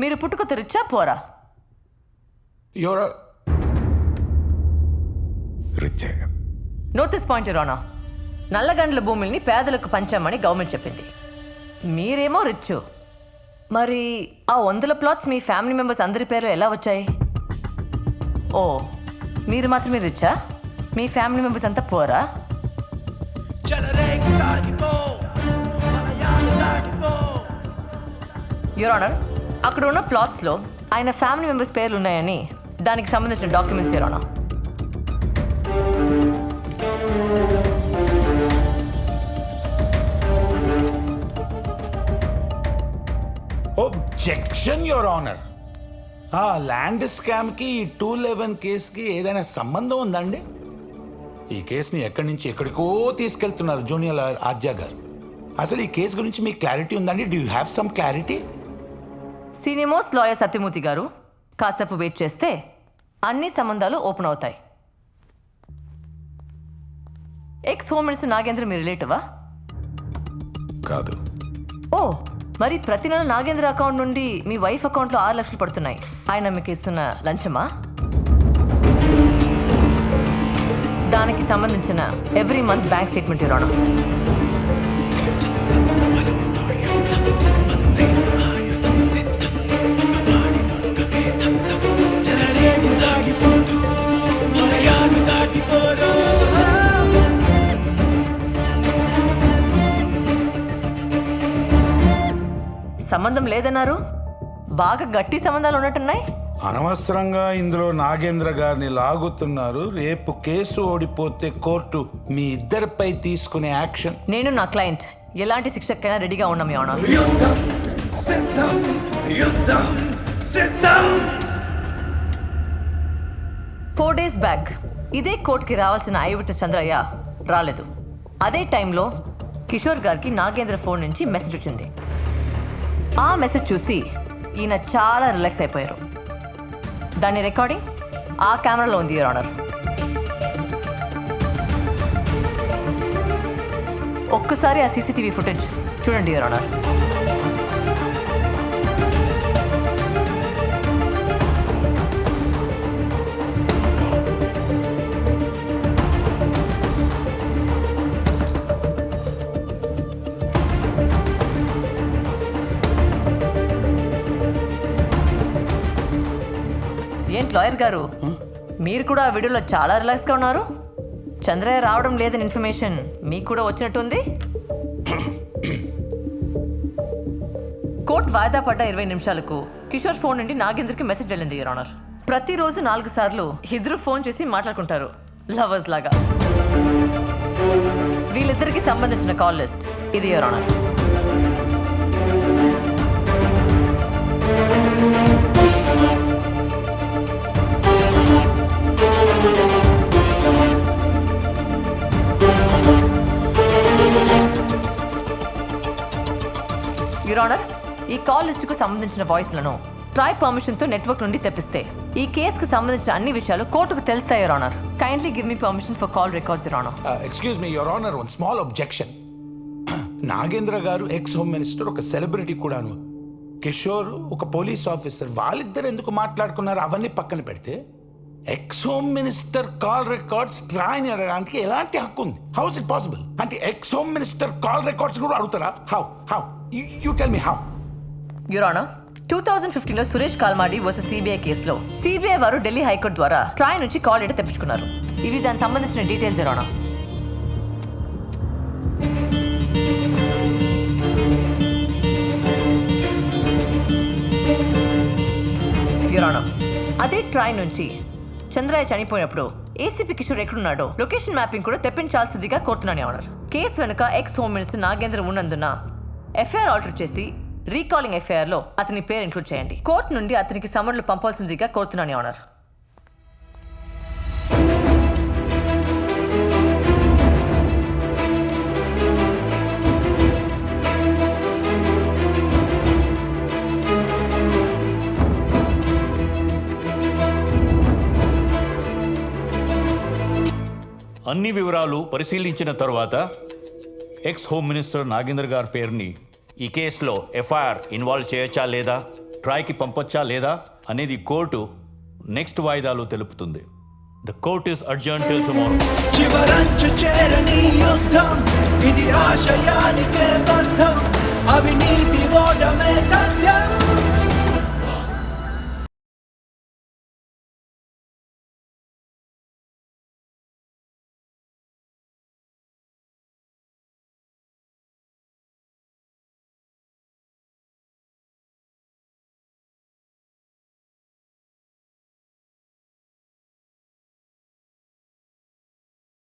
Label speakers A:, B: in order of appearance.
A: మీరు పుట్టుకతో రిచ్చా పోరా?
B: Your rich.
A: Notice point your honour. Nallagandla భూముల్ని పేదలకు పంచామని గవర్నమెంట్ చెప్పింది. మీరేమో రిచ్. మరి ఆ 100 ప్లాట్స్ మీ ఫ్యామిలీ మెంబర్స్ అందరి పేరు ఎలా వచ్చాయి? ఓ, మీరు మాత్రమే రిచ్చా? మీ ఫ్యామిలీ మెంబర్స్ అంతా పోరా? యువర్ ఆనర్, అక్కడ ఉన్న ప్లాట్స్లో ఆయన ఫ్యామిలీ మెంబర్స్ పేర్లు ఉన్నాయని దానికి సంబంధించిన documents your honour.
B: Objection your honour. ఆ ల్యాండ్ స్కామ్కి 211 కేసుకి ఏదైనా సంబంధం ఉందండి? ఈ కేసుని ఎక్కడి నుంచి ఎక్కడికో తీసుకెళ్తున్నారు జూనియర్ ఆర్జా గారు. అసలు ఈ కేసు గురించి మీకు క్లారిటీ ఉందండి? Do you have some clarity?
A: Senior most lawyer Satyamurthy గారు, కాసేపు వెయిట్ చేస్తే అన్ని సంబంధాలు ఓపెన్ అవుతాయి. ఎక్స్ హోమ్ మినిస్టర్ నాగేంద్ర మీ రిలేటివా?
B: కాదు.
A: ఓ, మరి ప్రతి నెల నాగేంద్ర అకౌంట్ నుండి మీ వైఫ్ అకౌంట్లో 6 లక్షలు పడుతున్నాయి. ఆయన మీకు ఇస్తున్న లంచమా? దానికి సంబంధించిన ఎవ్రీ మంత్ బ్యాంక్ స్టేట్మెంట్ ఇవ్వను. సంబంధం లేదన్నారు. బాగా గట్టి సంబంధాలు ఉన్నట్టున్నాయి.
B: అనవసరంగా ఇందులో నాగేంద్ర గారిని లాగుతున్నారు. రేపు కేసు ఓడిపోతే కోర్టు మీ ఇద్దరిపై తీసుకునే యాక్షన్.
A: నేను నా క్లయింట్ ఎలాంటి శిక్షకైనా రెడీగా ఉన్నాం మీ ఆనర్. 4 days బ్యాక్ ఇదే కోర్టుకి రావాల్సిన ఐవిట్నెస్ చంద్రయ్య రాలేదు. అదే టైంలో కిషోర్ గారికి నాగేంద్ర ఫోన్ నుంచి మెసేజ్ వచ్చింది. ఆ మెసేజ్ చూసి ఈయన చాలా రిలాక్స్ అయిపోయారు. దాని రికార్డింగ్ ఆ కెమెరాలో ఉంది యువర్ ఆనర్. ఒక్కసారి ఆ సీసీటీవీ ఫుటేజ్ చూడండి యువర్ ఆనర్. ఏంటి లాయర్ గారు, మీరు కూడా ఆ వీడియోలో చాలా రిలాక్స్గా ఉన్నారు. చంద్రయ్య రావడం లేదని ఇన్ఫర్మేషన్ మీకు కూడా వచ్చినట్టుంది. కోర్టు వాయిదా పడ్డ 20 నిమిషాలకు కిషోర్ ఫోన్ నుండి నాగేంద్రకి మెసేజ్ వెళ్ళింది యువర్ ఆనర్. ప్రతిరోజు 4 సార్లు ఇద్దరు ఫోన్ చేసి మాట్లాడుకుంటారు లవర్స్ లాగా. వీళ్ళిద్దరికి సంబంధించిన కాల్ లిస్ట్ ఇది యువర్ ఆనర్. యువర్ ఆనర్, ఈ కాల్ లిస్టుకు సంబంధించిన వాయిస్లను ట్రై పర్మిషన్తో నెట్వర్క్ నుండి తెప్పిస్తే ఈ కేసుకు సంబంధించిన అన్ని విషయాలు కోర్టుకు తెలుస్తాయి your honour. Kindly give me permission for call records your honour.
B: Excuse me your honour, one small objection. Nagendra గారు ఎక్స్ హోమ్ మినిస్టర్, ఒక సెలబ్రిటీ కూడాను. కిషోర్ ఒక పోలీస్ ఆఫీసర్. వాళ్ళిద్దరు ఎందుకు మాట్లాడుకున్నారు అవన్నీ పక్కన పెడితే ex home minister call records TRAI అడగడానికి ఎలాంటి హక్కు ఉంది? How is it possible? అంటే ex home minister call records కూడా అడుగుతారా? How you tell me how.
A: Your honour, 2015లో సురేష్ కాల్మాడి వర్సెస్ సిబిఐ కేసులో సిబిఐ వారు ఢిల్లీ హైకోర్టు ద్వారా ట్రాయ్ నుంచి కాల్ డేటా తెప్పించుకున్నారు. ఇవి దానికి సంబంధించిన details your honour. Your honour, అదే ట్రాయ్ నుంచి చంద్రయ్య చనిపోయినప్పుడు ఏసీపీ కిషోర్ ఎక్కడున్నాడో లొకేషన్ మ్యాపింగ్ కూడా తెప్పించాల్సిందిగా కోరుతున్నాను యువర్ ఆనర్. కేసు వెనుక ఎక్స్ హోమ్ మినిస్టర్ నాగేంద్ర ఉన్నందున ఎఫ్ఐఆర్ ఆల్టర్ చేసి రీకాలింగ్ ఎఫ్ఐఆర్లో అతని పేరు ఇంక్లూడ్ చేయండి. కోర్టు నుండి అతనికి సమన్లు పంపాల్సిందిగా కోరుతున్నాను యువర్ ఆనర్.
C: అన్ని వివరాలు పరిశీలించిన తర్వాత ఎక్స్ హోమ్ మినిస్టర్ నాగేంద్ర గారి పేరుని ఈ కేసులో ఎఫ్ఐఆర్ ఇన్వాల్వ్ చేయొచ్చా లేదా ట్రాయ్కి పంపొచ్చా లేదా అనేది కోర్టు నెక్స్ట్ వాయిదాలో తెలుపుతుంది. The court is adjourn till tomorrow.
D: చివరంచు చేరని యుద్ధం ఇది ఆశయానికే బద్ధం అవినీతి ఓటమే తథ్యం.